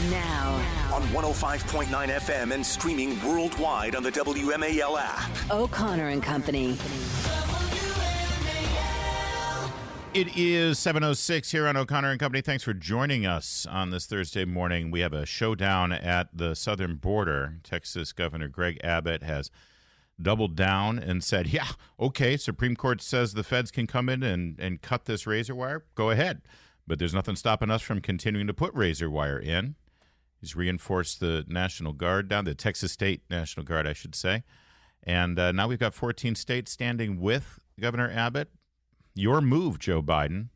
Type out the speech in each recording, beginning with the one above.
Now. On 105.9 FM and streaming worldwide on the WMAL app. O'Connor and Company. It is 7:06 here on O'Connor and Company. Thanks for joining us on this Thursday morning. We have a showdown at the southern border. Texas Governor Greg Abbott has doubled down and said, yeah, okay, Supreme Court says the feds can come in and cut this razor wire. Go ahead. But there's nothing stopping us from continuing to put razor wire in. He's reinforced the National Guard down, the Texas State National Guard, I should say. And now we've got 14 states standing with Governor Abbott. Your move, Joe Biden.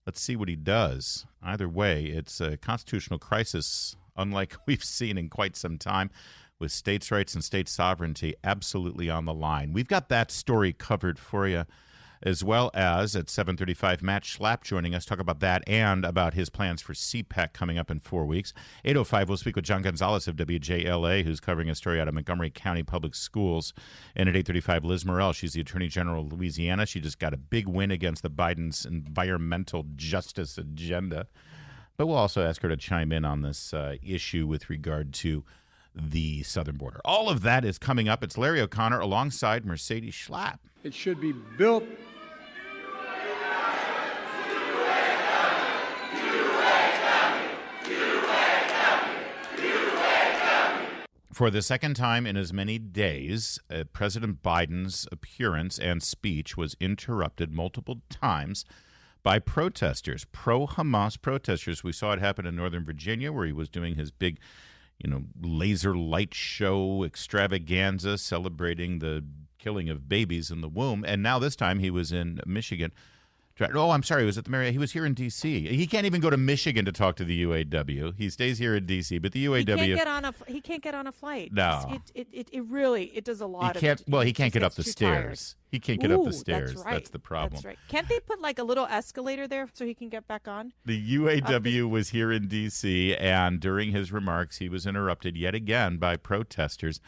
Let's see what he does. Either way, it's a constitutional crisis unlike we've seen in quite some time, with states' rights and state sovereignty absolutely on the line. We've got that story covered for you, as well as at 7:35, Matt Schlapp joining us, talk about that and about his plans for CPAC coming up in 4 weeks. 8:05, we'll speak with John Gonzalez of WJLA, who's covering a story out of Montgomery County Public Schools. And at 8:35, Liz Morrell, she's the Attorney General of Louisiana. She just got a big win against the Biden's environmental justice agenda. But we'll also ask her to chime in on this issue with regard to the southern border. All of that is coming up. It's Larry O'Connor alongside Mercedes Schlapp. It should be built. For the second time in as many days, President Biden's appearance and speech was interrupted multiple times by protesters, pro-Hamas protesters. We saw it happen in Northern Virginia, where he was doing his big, laser light show extravaganza celebrating the killing of babies in the womb. And now this time he was in Michigan. Oh, I'm sorry. He was at the Marriott. He was here in D.C. He can't even go to Michigan to talk to the UAW. He stays here in D.C., but the UAW... He can't get on a flight. No. It does a lot he can't, of... Well, he can't get up the stairs. Tired. He can't get up the stairs. That's right. That's the problem. That's right. Can't they put like a little escalator there so he can get back on? The UAW was here in D.C., and during his remarks, he was interrupted yet again by protesters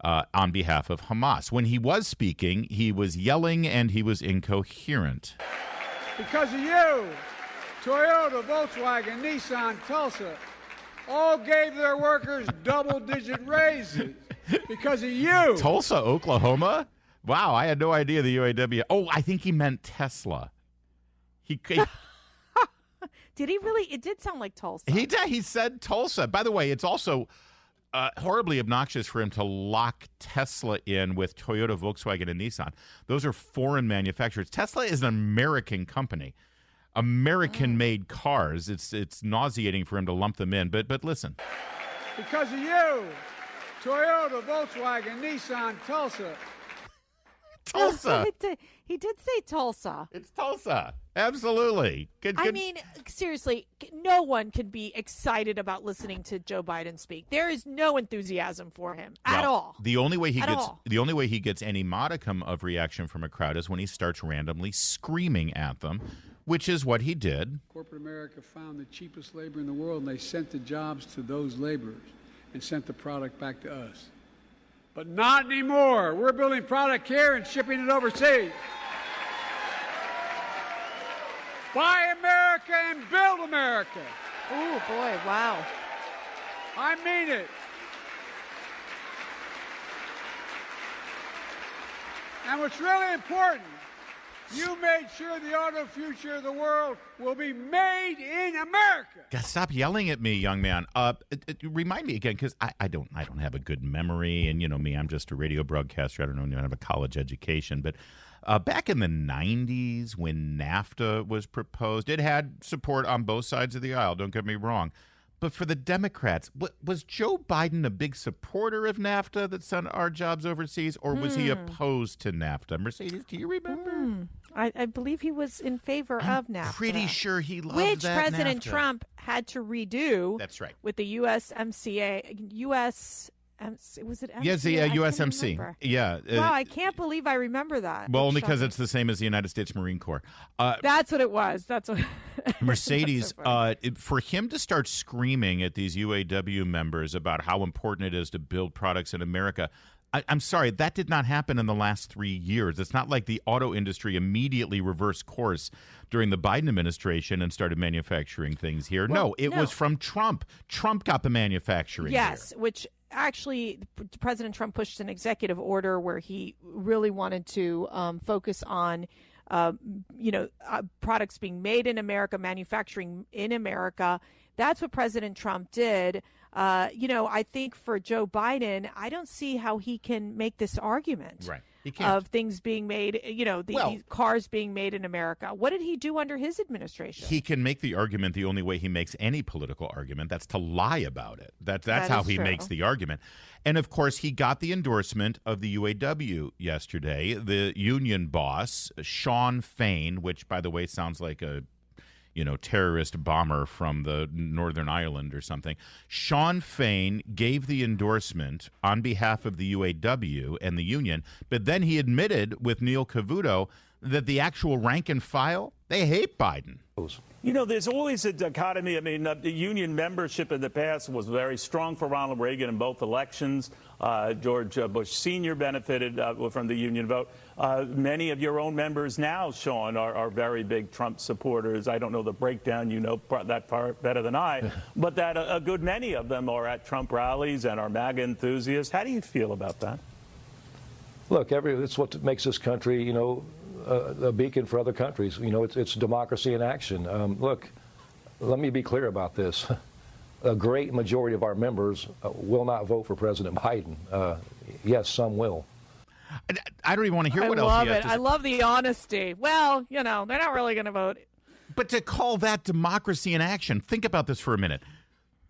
on behalf of Hamas. When he was speaking, he was yelling and he was incoherent. Because of you, Toyota, Volkswagen, Nissan, Tulsa, all gave their workers double-digit raises because of you. Tulsa, Oklahoma? Wow, I had no idea the UAW. Oh, I think he meant Tesla. Did he really? It did sound like Tulsa. He did. He said Tulsa. By the way, it's also horribly obnoxious for him to lock Tesla in with Toyota, Volkswagen, and Nissan. Those are foreign manufacturers. Tesla is an American company, American-made cars. It's nauseating for him to lump them in. But listen. Because of you, Toyota, Volkswagen, Nissan, Tulsa. Tulsa. He did say Tulsa. It's Tulsa. Absolutely. I mean, seriously, no one can be excited about listening to Joe Biden speak. There is no enthusiasm for him at all. The only way he gets any modicum of reaction from a crowd is when he starts randomly screaming at them, which is what he did. Corporate America found the cheapest labor in the world, and they sent the jobs to those laborers and sent the product back to us. But not anymore. We're building product here and shipping it overseas. Buy America and build America. Oh, boy, wow. I mean it. And what's really important, you made sure the auto future of the world will be made in America. God, stop yelling at me, young man. Remind me again, because I don't have a good memory, and me, I'm just a radio broadcaster. I don't have a college education, but back in the 90s when NAFTA was proposed, it had support on both sides of the aisle, don't get me wrong. But for the Democrats, was Joe Biden a big supporter of NAFTA that sent our jobs overseas, or was he opposed to NAFTA? Mercedes, do you remember? I believe he was in favor of NAFTA. Pretty sure he loved which that President NAFTA. Trump had to redo. That's right. With the USMCA, was it MCA? Yes, the USMC. Yeah. Wow, I can't believe I remember that. Well, only because it's the same as the United States Marine Corps. That's what it was. That's what. Mercedes, for him to start screaming at these UAW members about how important it is to build products in America, I'm sorry, that did not happen in the last 3 years. It's not like the auto industry immediately reversed course during the Biden administration and started manufacturing things here. No, it was from Trump. Trump got the manufacturing here. Which actually President Trump pushed an executive order where he really wanted to focus on products being made in America, manufacturing in America. That's what President Trump did. I think for Joe Biden, I don't see how he can make this argument of things being made, these cars being made in America. What did he do under his administration? He can make the argument the only way he makes any political argument. That's to lie about it. That's how he makes the argument. And, of course, he got the endorsement of the UAW yesterday. The union boss, Sean Fain, which, by the way, sounds like a terrorist bomber from the Northern Ireland or something. Sean Fain gave the endorsement on behalf of the UAW and the union, but then he admitted with Neil Cavuto that the actual rank and file, they hate Biden. There's always a dichotomy. I mean, the union membership in the past was very strong for Ronald Reagan in both elections. George Bush Sr. benefited from the union vote. Many of your own members now, Sean, are very big Trump supporters. I don't know the breakdown. You know that part better than I. But that a good many of them are at Trump rallies and are MAGA enthusiasts. How do you feel about that? Look, it's what makes this country, a beacon for other countries. It's democracy in action. Look, let me be clear about this. A great majority of our members will not vote for President Biden. Yes, some will. I don't even want to hear what else he has to say. I love the honesty. Well, they're not really going to vote. But to call that democracy in action, think about this for a minute.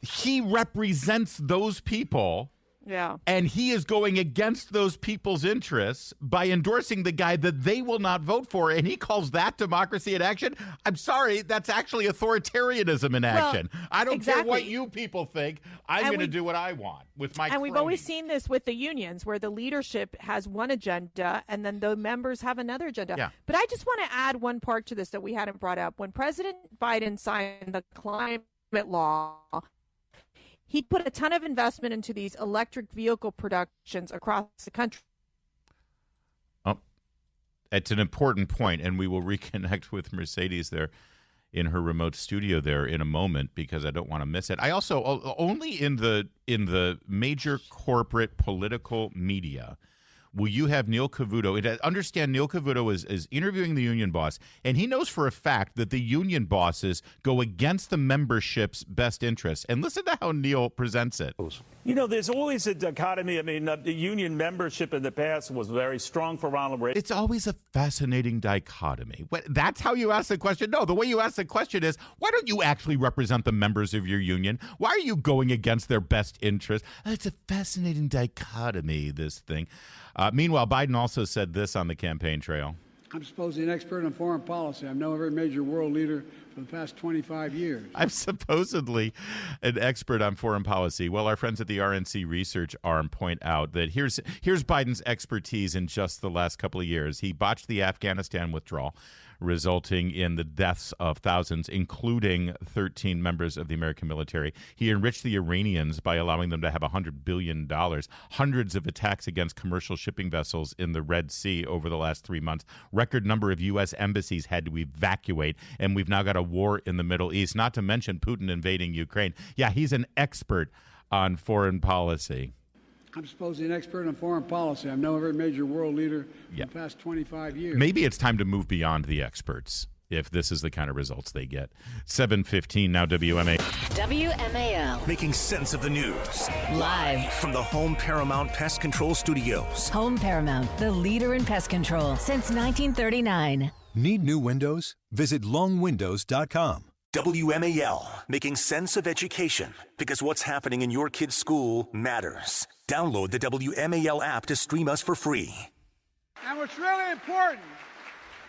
He represents those people. Yeah. And he is going against those people's interests by endorsing the guy that they will not vote for, and he calls that democracy in action? I'm sorry, that's actually authoritarianism in action. I don't care what you people think. I'm going to do what I want with my And we've always seen this with the unions, where the leadership has one agenda and then the members have another agenda. Yeah. But I just want to add one part to this that we hadn't brought up. When President Biden signed the climate law, he put a ton of investment into these electric vehicle productions across the country. Oh, it's an important point, and we will reconnect with Mercedes there in her remote studio there in a moment because I don't want to miss it. I also only in the major corporate political media will you have Neil Cavuto. Understand, Neil Cavuto is interviewing the union boss, and he knows for a fact that the union bosses go against the membership's best interests. And listen to how Neil presents it. There's always a dichotomy. I mean, the union membership in the past was very strong for Ronald Reagan. It's always a fascinating dichotomy. That's how you ask the question? No, the way you ask the question is, why don't you actually represent the members of your union? Why are you going against their best interests? It's a fascinating dichotomy, this thing. Meanwhile, Biden also said this on the campaign trail. I'm supposedly an expert on foreign policy. I've known every major world leader for the past 25 years. I'm supposedly an expert on foreign policy. Well, our friends at the RNC research arm point out that here's Biden's expertise in just the last couple of years. He botched the Afghanistan withdrawal, resulting in the deaths of thousands, including 13 members of the American military. He enriched the Iranians by allowing them to have $100 billion. Hundreds of attacks against commercial shipping vessels in the Red Sea over the last 3 months. Record number of U.S. embassies had to evacuate, and we've now got a war in the Middle East, not to mention Putin invading Ukraine. Yeah, he's an expert on foreign policy. I'm supposedly an expert on foreign policy. I've known every major world leader for the past 25 years. Maybe it's time to move beyond the experts if this is the kind of results they get. 7:15 now, WMAL. Making sense of the news. Live From the Home Paramount Pest Control Studios. Home Paramount, the leader in pest control since 1939. Need new windows? Visit longwindows.com. WMAL, making sense of education, because what's happening in your kid's school matters. Download the WMAL app to stream us for free. And what's really important,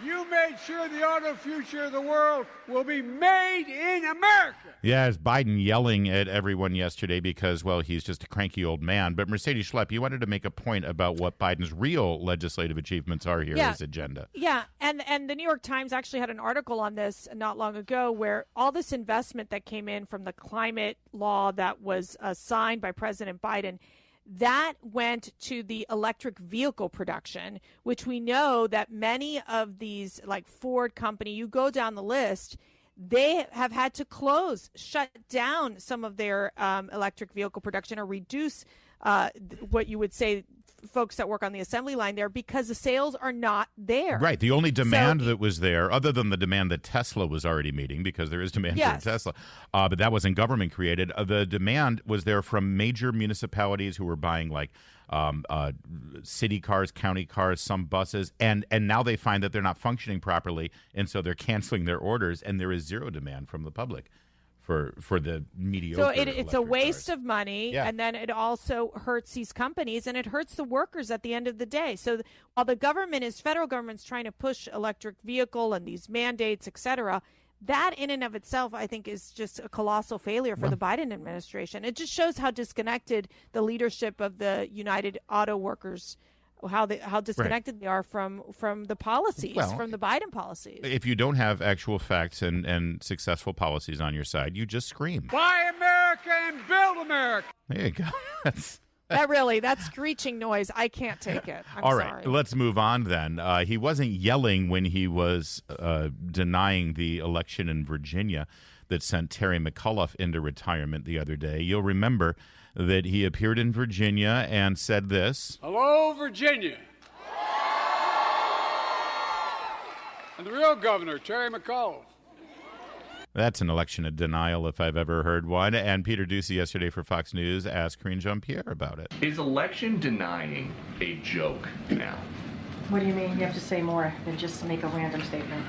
you made sure the auto future of the world will be made in America. Yeah, it's Biden yelling at everyone yesterday because, well, he's just a cranky old man. But Mercedes Schlapp, you wanted to make a point about what Biden's real legislative achievements are here, his agenda. Yeah, and the New York Times actually had an article on this not long ago where all this investment that came in from the climate law that was signed by President Biden, that went to the electric vehicle production, which we know that many of these, like Ford company, you go down the list, they have had to shut down some of their electric vehicle production or reduce what you would say folks that work on the assembly line there because the sales are not there. Right. The only demand that was there, other than the demand that Tesla was already meeting, because there is demand for Tesla, but that wasn't government created. The demand was there from major municipalities who were buying like city cars, county cars, some buses, and now they find that they're not functioning properly, and so they're canceling their orders, and there is zero demand from the public for the mediocre. So it's a waste cars. of money, and then it also hurts these companies, and it hurts the workers at the end of the day. So while the federal government's trying to push electric vehicle and these mandates, et cetera, that in and of itself, I think, is just a colossal failure for the Biden administration. It just shows how disconnected the leadership of the United Auto Workers, how disconnected they are from the policies, from the Biden policies. If you don't have actual facts and successful policies on your side, you just scream. Buy America and build America. There you go. That screeching noise, I can't take it. I'm All right, sorry. let's move on then. He wasn't yelling when he was denying the election in Virginia that sent Terry McAuliffe into retirement the other day. You'll remember that he appeared in Virginia and said this. Hello, Virginia. And the real governor, Terry McAuliffe. That's an election of denial if I've ever heard one. And Peter Ducey yesterday for Fox News asked Karine Jean-Pierre about it. Is election denying a joke now? What do you mean? You have to say more than just make a random statement.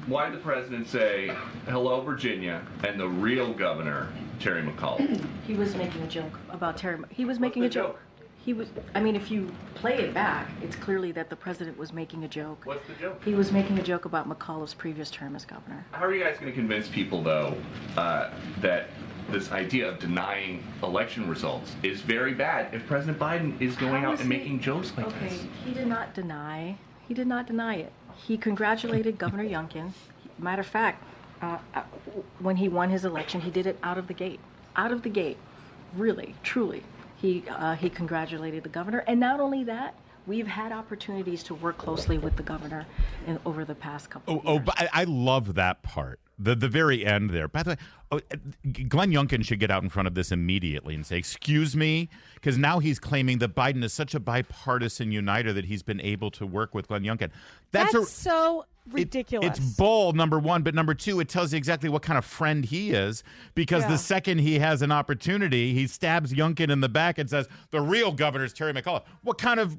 Why did the president say, hello, Virginia, and the real governor, Terry McAuliffe? He was making a joke about Terry. He was making a joke. If you play it back, it's clearly that the president was making a joke. What's the joke? He was making a joke about McAuliffe's previous term as governor. How are you guys going to convince people, though, that this idea of denying election results is very bad if President Biden is going out and making jokes like this? Okay, he did not deny it. He congratulated Governor Youngkin. Matter of fact, when he won his election, he did it out of the gate. Out of the gate. Really, truly. He congratulated the governor. And not only that, we've had opportunities to work closely with the governor over the past couple of years. But I love that part. The very end there. By the way, Glenn Youngkin should get out in front of this immediately and say, excuse me, because now he's claiming that Biden is such a bipartisan uniter that he's been able to work with Glenn Youngkin. That's so ridiculous. It's bull, number one, but number two, it tells you exactly what kind of friend he is, because the second he has an opportunity, he stabs Youngkin in the back and says, the real governor's Terry McAuliffe. What kind of,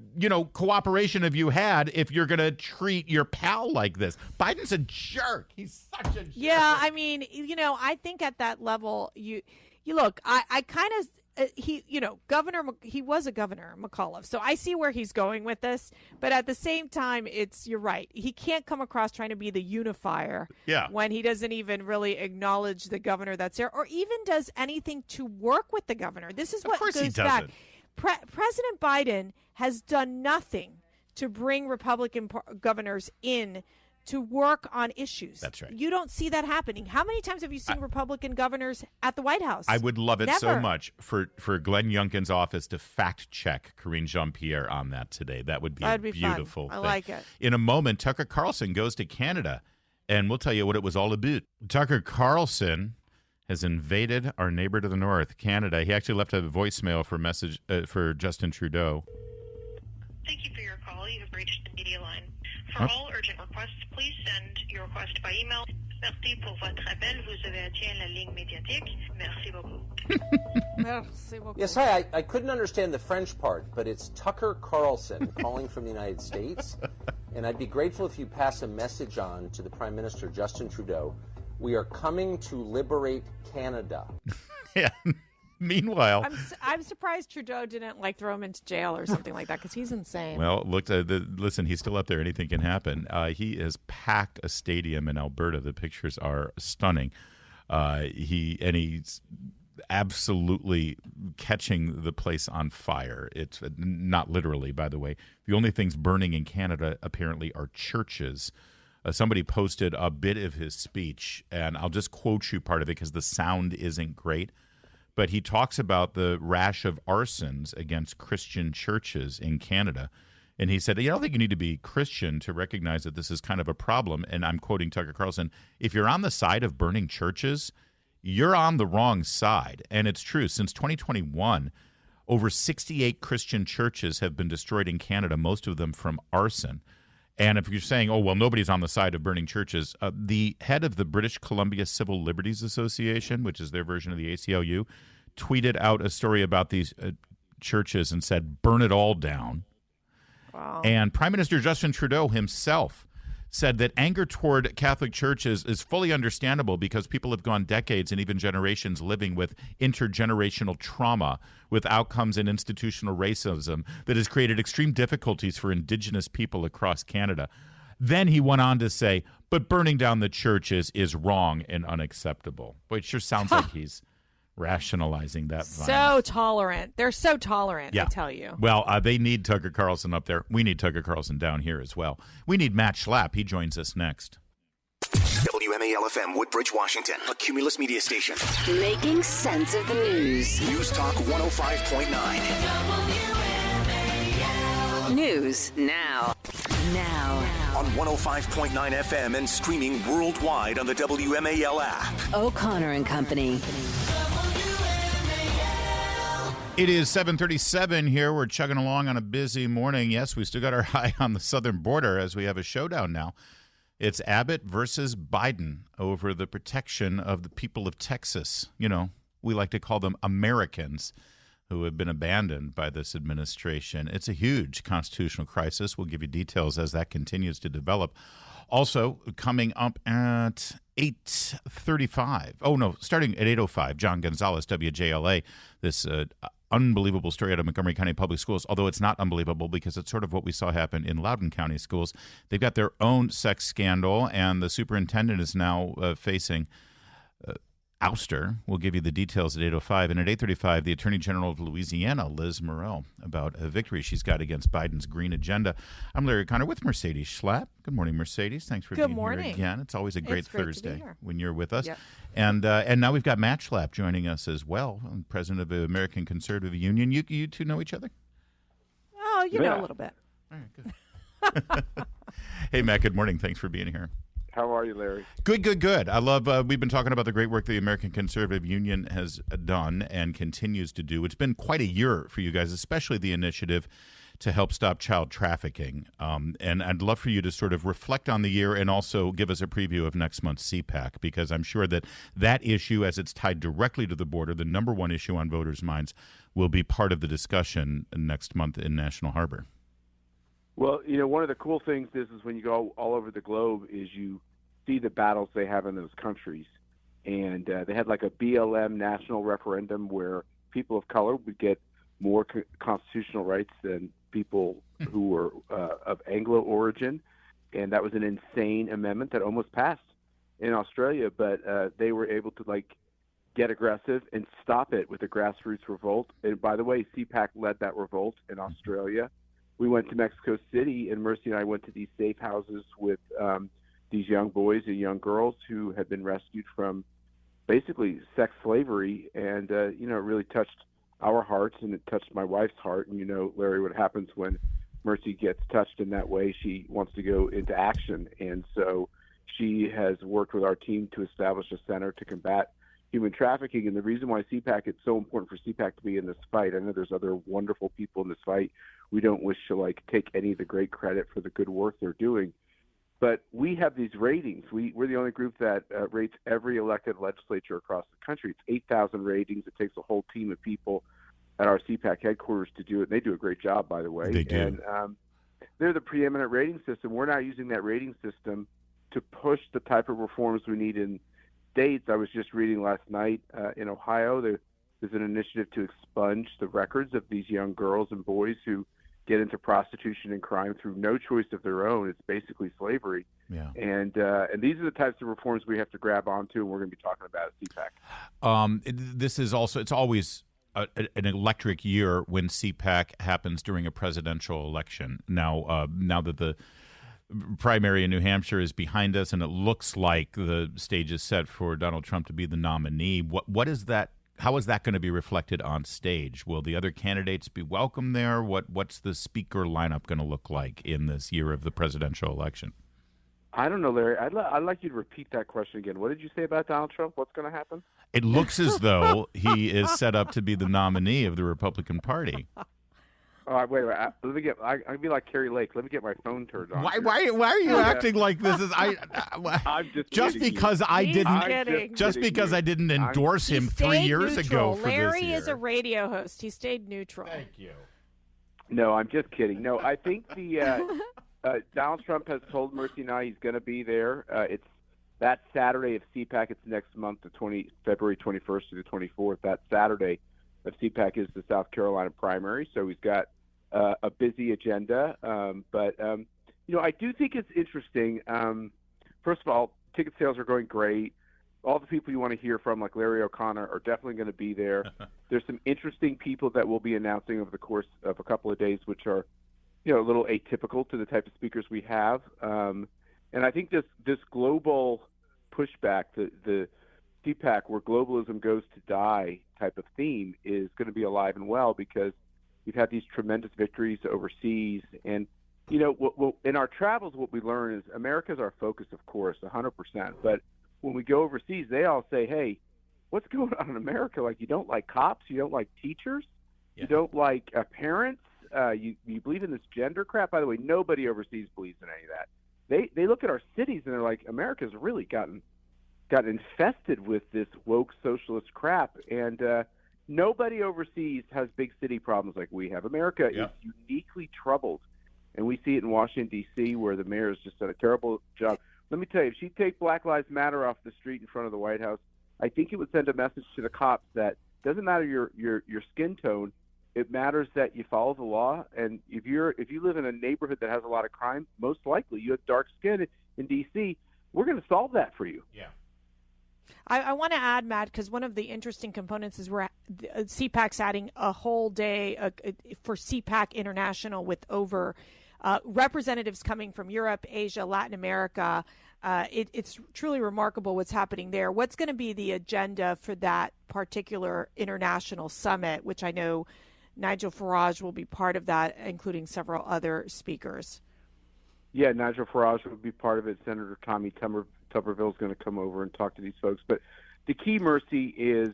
cooperation have you had if you're going to treat your pal like this? Biden's a jerk. He's such a jerk. Yeah, I think at that level, you look, I kind of, he was a governor, McAuliffe. So I see where he's going with this. But at the same time, you're right. He can't come across trying to be the unifier when he doesn't even really acknowledge the governor that's there or even does anything to work with the governor. This is what goes back. President Biden has done nothing to bring Republican governors in to work on issues. That's right. You don't see that happening. How many times have you seen Republican governors at the White House? I would love it Never. so much for Glenn Youngkin's office to fact check Karine Jean-Pierre on that today. That would be a beautiful fun. thing. I like it. In a moment, Tucker Carlson goes to Canada, and we'll tell you what it was all about. Tucker Carlson has invaded our neighbor to the north, Canada. He actually left a voicemail for Justin Trudeau. Thank you for your call. You have reached the media line. For all urgent requests, please send your request by email. Merci pour votre appel. Vous avez atteint la ligne médiatique. Merci beaucoup. Merci beaucoup. Yes, hi. I couldn't understand the French part, but it's Tucker Carlson calling from the United States. And I'd be grateful if you pass a message on to the Prime Minister, Justin Trudeau. We are coming to liberate Canada. Yeah. Meanwhile, I'm surprised Trudeau didn't throw him into jail or something like that because he's insane. Well, look, listen, he's still up there. Anything can happen. He has packed a stadium in Alberta. The pictures are stunning. He's absolutely catching the place on fire. It's not literally, by the way. The only things burning in Canada apparently are churches. Somebody posted a bit of his speech, and I'll just quote you part of it because the sound isn't great. but he talks about the rash of arsons against Christian churches in Canada. And he said, I don't think you need to be Christian to recognize that this is kind of a problem. And I'm quoting Tucker Carlson, if you're on the side of burning churches, you're on the wrong side. And it's true. Since 2021, over 68 Christian churches have been destroyed in Canada, most of them from arson. And if you're saying, oh, well, nobody's on the side of burning churches, the head of the British Columbia Civil Liberties Association, which is their version of the ACLU, tweeted out a story about these churches and said, burn it all down. Wow. And Prime Minister Justin Trudeau himself said that anger toward Catholic churches is fully understandable because people have gone decades and even generations living with intergenerational trauma, with outcomes in institutional racism that has created extreme difficulties for Indigenous people across Canada. Then he went on to say, but burning down the churches is wrong and unacceptable. Boy, it sure sounds like he's rationalizing that violence. So tolerant. They're so tolerant, yeah. I tell you. Well, they need Tucker Carlson up there. We need Tucker Carlson down here as well. We need Matt Schlapp. He joins us next. WMAL-FM, Woodbridge, Washington, a Cumulus media station. Making sense of the news. News Talk 105.9. News now. On 105.9 FM and streaming worldwide on the WMAL app. O'Connor and Company. It is 7:37 here. We're chugging along on a busy morning. Yes, we still got our eye on the southern border as we have a showdown now. It's Abbott versus Biden over the protection of the people of Texas. You know, we like to call them Americans who have been abandoned by this administration. It's a huge constitutional crisis. We'll give you details as that continues to develop. Also, coming up at 8:35. Oh, no, starting at 8:05, John Gonzalez, WJLA. This unbelievable story out of Montgomery County Public Schools, although it's not unbelievable because it's sort of what we saw happen in Loudoun County schools. They've got their own sex scandal, and the superintendent is now facing ouster. We'll give you the details at 8:05. And at 8:35, the Attorney General of Louisiana, Liz Murrow, about a victory she's got against Biden's green agenda. I'm Larry Connor with Mercedes Schlapp. Good morning, Mercedes. Thanks for being here again. It's always a great Thursday when you're with us. Yep. And now we've got Matt Schlapp joining us as well, president of the American Conservative Union. You two know each other? Oh, you know a little bit. All right, good. Hey, Matt, good morning. Thanks for being here. How are you, Larry? Good. I love, we've been talking about the great work the American Conservative Union has done and continues to do. It's been quite a year for you guys, especially the initiative to help stop child trafficking. And I'd love for you to sort of reflect on the year and also give us a preview of next month's CPAC, because I'm sure that issue, as it's tied directly to the border, the number one issue on voters' minds, will be part of the discussion next month in National Harbor. Well, you know, one of the cool things is when you go all over the globe is you see the battles they have in those countries. And they had like a BLM national referendum where people of color would get more constitutional rights than people who were of Anglo origin. And that was an insane amendment that almost passed in Australia. But they were able to, get aggressive and stop it with a grassroots revolt. And by the way, CPAC led that revolt in Australia. We went to Mexico City, and Mercy and I went to these safe houses with these young boys and young girls who had been rescued from basically sex slavery. And, it really touched our hearts, and it touched my wife's heart. And, Larry, what happens when Mercy gets touched in that way, she wants to go into action. And so she has worked with our team to establish a center to combat human trafficking. And the reason why CPAC, it's so important for CPAC to be in this fight, I know there's other wonderful people in this fight. We don't wish to take any of the great credit for the good work they're doing. But we have these ratings. We're the only group that rates every elected legislature across the country. It's 8,000 ratings. It takes a whole team of people at our CPAC headquarters to do it. And they do a great job, by the way. They do. And they're the preeminent rating system. We're now using that rating system to push the type of reforms we need in states. I was just reading last night in Ohio, there's an initiative to expunge the records of these young girls and boys who get into prostitution and crime through no choice of their own. It's basically slavery. Yeah. And these are the types of reforms we have to grab onto, and we're going to be talking about at CPAC. This is also, it's always an electric year when CPAC happens during a presidential election. Now that the primary in New Hampshire is behind us and it looks like the stage is set for Donald Trump to be the nominee, what does that how is that going to be reflected on stage? Will the other candidates be welcome there? What's the speaker lineup going to look like in this year of the presidential election? I don't know, Larry. I'd like you to repeat that question again. What did you say about Donald Trump? What's going to happen? It looks as though he is set up to be the nominee of the Republican Party. All right, wait. Let me get. I'd be like Carrie Lake. Let me get my phone turned on. Why are you acting like this? I'm just because I didn't endorse him 3 years ago for Larry this year. is a radio host. He stayed neutral. Thank you. No, I'm just kidding. No, I think the Donald Trump has told Mercy and I he's going to be there. It's that Saturday of CPAC. It's next month, February 21st to the 24th. That Saturday of CPAC is the South Carolina primary, so he's got a busy agenda. But I do think it's interesting. First of all, ticket sales are going great. All the people you want to hear from, like Larry O'Connor, are definitely going to be there. There's some interesting people that we'll be announcing over the course of a couple of days, which are, a little atypical to the type of speakers we have. And I think this global pushback, the CPAC, where globalism goes to die type of theme, is going to be alive and well because we've had these tremendous victories overseas. And, in our travels, what we learn is America's our focus, of course, 100%. But when we go overseas, they all say, hey, what's going on in America? Like, you don't like cops, you don't like teachers, you don't like parents, you believe in this gender crap. By the way, nobody overseas believes in any of that. They look at our cities and they're like, America's really gotten infested with this woke socialist crap. And nobody overseas has big city problems like we have. America is uniquely troubled. And we see it in Washington, D.C., where the mayor has just done a terrible job. Let me tell you, if she'd take Black Lives Matter off the street in front of the White House, I think it would send a message to the cops that doesn't matter your skin tone. It matters that you follow the law. And if you live in a neighborhood that has a lot of crime, most likely you have dark skin in D.C., we're going to solve that for you. Yeah. I want to add, Matt, because one of the interesting components is CPAC's adding a whole day for CPAC International with over representatives coming from Europe, Asia, Latin America. It's truly remarkable what's happening there. What's going to be the agenda for that particular international summit, which I know Nigel Farage will be part of that, including several other speakers? Yeah, Nigel Farage will be part of it. Senator Tommy Tuberville is going to come over and talk to these folks. But the key, Mercy, is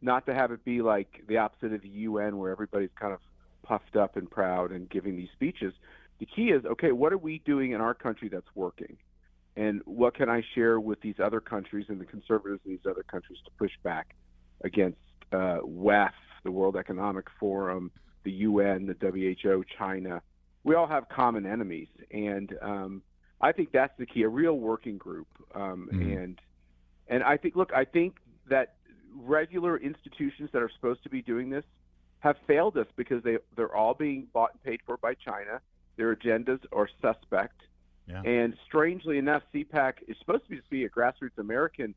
not to have it be like the opposite of the UN where everybody's kind of puffed up and proud and giving these speeches. The key is, okay, what are we doing in our country that's working? And what can I share with these other countries and the conservatives in these other countries to push back against WEF, the World Economic Forum, the UN, the WHO, China? We all have common enemies. And I think that's the key, a real working group. And I think that regular institutions that are supposed to be doing this have failed us because they're all being bought and paid for by China. Their agendas are suspect. Yeah. And strangely enough, CPAC is supposed to be a grassroots American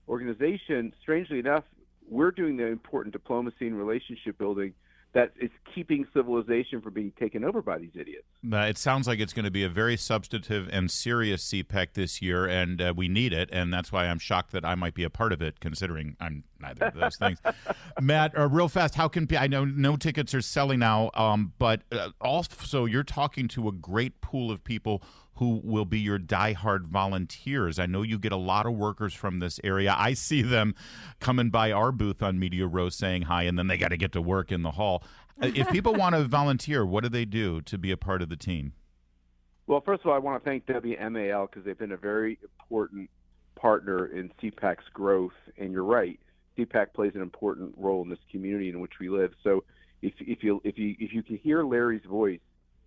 organization. Strangely enough, we're doing the important diplomacy and relationship building that is keeping civilization from being taken over by these idiots. It sounds like it's going to be a very substantive and serious CPAC this year, and we need it, and that's why I'm shocked that I might be a part of it, considering I'm neither of those things. Matt, real fast, how can I know no tickets are selling now, but also you're talking to a great pool of people who will be your diehard volunteers. I know you get a lot of workers from this area. I see them coming by our booth on Media Row saying hi, and then they got to get to work in the hall. If people want to volunteer, what do they do to be a part of the team? Well, first of all, I want to thank WMAL because they've been a very important partner in CPAC's growth. And you're right, CPAC plays an important role in this community in which we live. So if you can hear Larry's voice,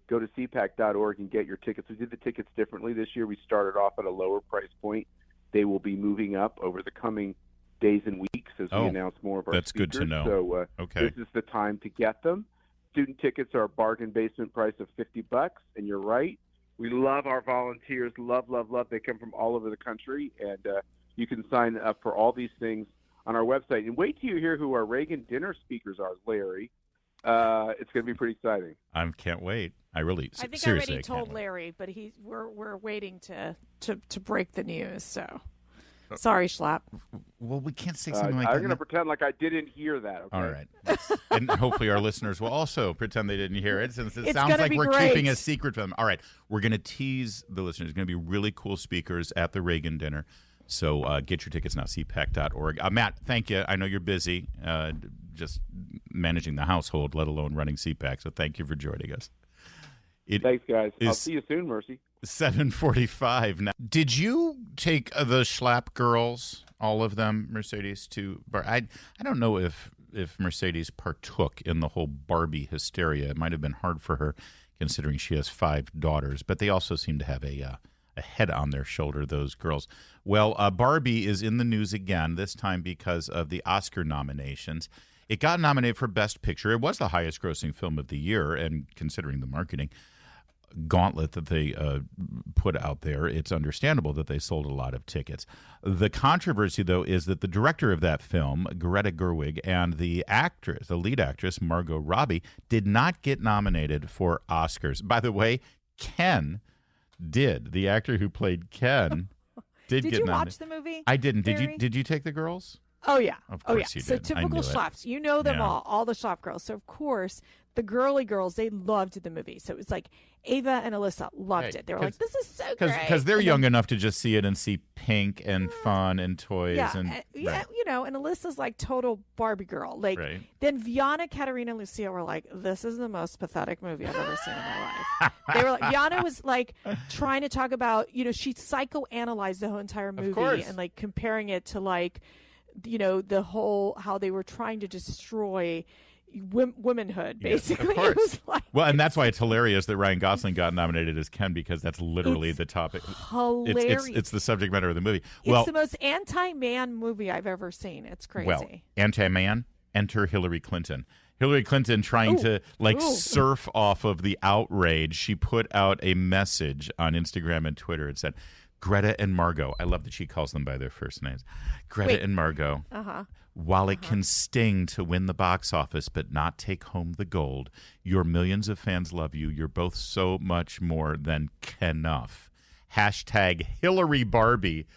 go to cpac.org and get your tickets. We did the tickets differently this year. We started off at a lower price point. They will be moving up over the coming days and weeks as we announce more of our That's speakers. Good to know. So okay. This is the time to get them. Student tickets are a bargain basement price of $50, and you're right. We love our volunteers. Love. They come from all over the country, and you can sign up for all these things on our website. And wait till you hear who our Reagan dinner speakers are, Larry. It's going to be pretty exciting. I can't wait. I think I already told Larry, but we're waiting to break the news. So Sorry, Schlapp. Well, we can't say something like I'm that. going to pretend like I didn't hear that. Okay? All right. And hopefully our listeners will also pretend they didn't hear it, since it It's sounds like we're great. keeping a secret from them. All right. We're going to tease the listeners. There's going to be really cool speakers at the Reagan dinner. So get your tickets now, cpac.org. Matt, thank you. I know you're busy just managing the household, let alone running CPAC. So thank you for joining us. Thanks, guys. I'll see you soon, Mercy. 7:45 now. Did you take the Schlapp girls, all of them, Mercedes, to I don't know if Mercedes partook in the whole Barbie hysteria. It might have been hard for her considering she has 5 daughters, but they also seem to have a head on their shoulder, those girls. Well, Barbie is in the news again, this time because of the Oscar nominations. It got nominated for Best Picture. It was the highest grossing film of the year, and considering the marketing gauntlet that they put out there, it's understandable that they sold a lot of tickets. The controversy, though, is that the director of that film, Greta Gerwig, and the lead actress, Margot Robbie, did not get nominated for Oscars. By the way, Ken did. The actor who played Ken did get nominated. Did you watch the movie? I didn't. Barry? Did you take the girls? Oh, yeah. Of course you did. So typical Schlapps. You know them all the Schlapp girls. So, of course, the girly girls, they loved the movie. So it was like Ava and Alyssa loved it. They were like, this is so great. Because they're young enough to just see it and see pink and fun and toys. And Alyssa's like total Barbie girl. Like, then Viana, Katerina, and Lucia were like, this is the most pathetic movie I've ever seen in my life. They were like, Viana was like trying to talk about, she psychoanalyzed the whole entire movie and like comparing it to like, the whole, how they were trying to destroy womanhood, basically. Of course. It was like, well, and that's why it's hilarious that Ryan Gosling got nominated as Ken, because that's literally the topic. Hilarious. It's the subject matter of the movie. It's the most anti-man movie I've ever seen. It's crazy. Well, anti-man, enter Hillary Clinton. Hillary Clinton trying to surf off of the outrage. She put out a message on Instagram and Twitter. It said, Greta and Margot. I love that she calls them by their first names. Greta and Margot. While it can sting to win the box office but not take home the gold, your millions of fans love you. You're both so much more than Kenuff. Hashtag Hillary Barbie.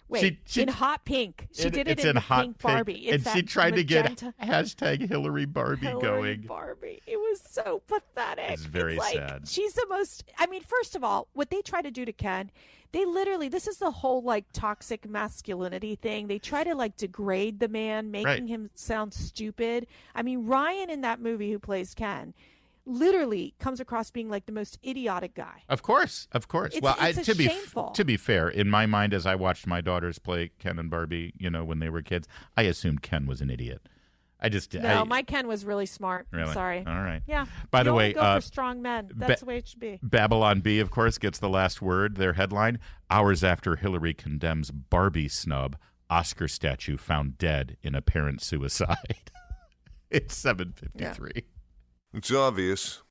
Wait, in hot pink. She did it in the hot pink Barbie. And she tried to get hashtag Hillary Barbie going. Barbie. It was so pathetic. It's very sad. She's the most, first of all, what they try to do to Ken, they literally, this is the whole like toxic masculinity thing. They try to like degrade the man, making him sound stupid. Ryan in that movie who plays Ken literally comes across being like the most idiotic guy. Of course. Shameful. To be fair, in my mind, as I watched my daughters play Ken and Barbie, when they were kids, I assumed Ken was an idiot. My Ken was really smart. Really? I'm sorry. All right. Yeah. By the way, go for strong men. That's the way it should be. Babylon Bee, of course, gets the last word. Their headline: hours after Hillary condemns Barbie snub, Oscar statue found dead in apparent suicide. It's 7:53. It's obvious.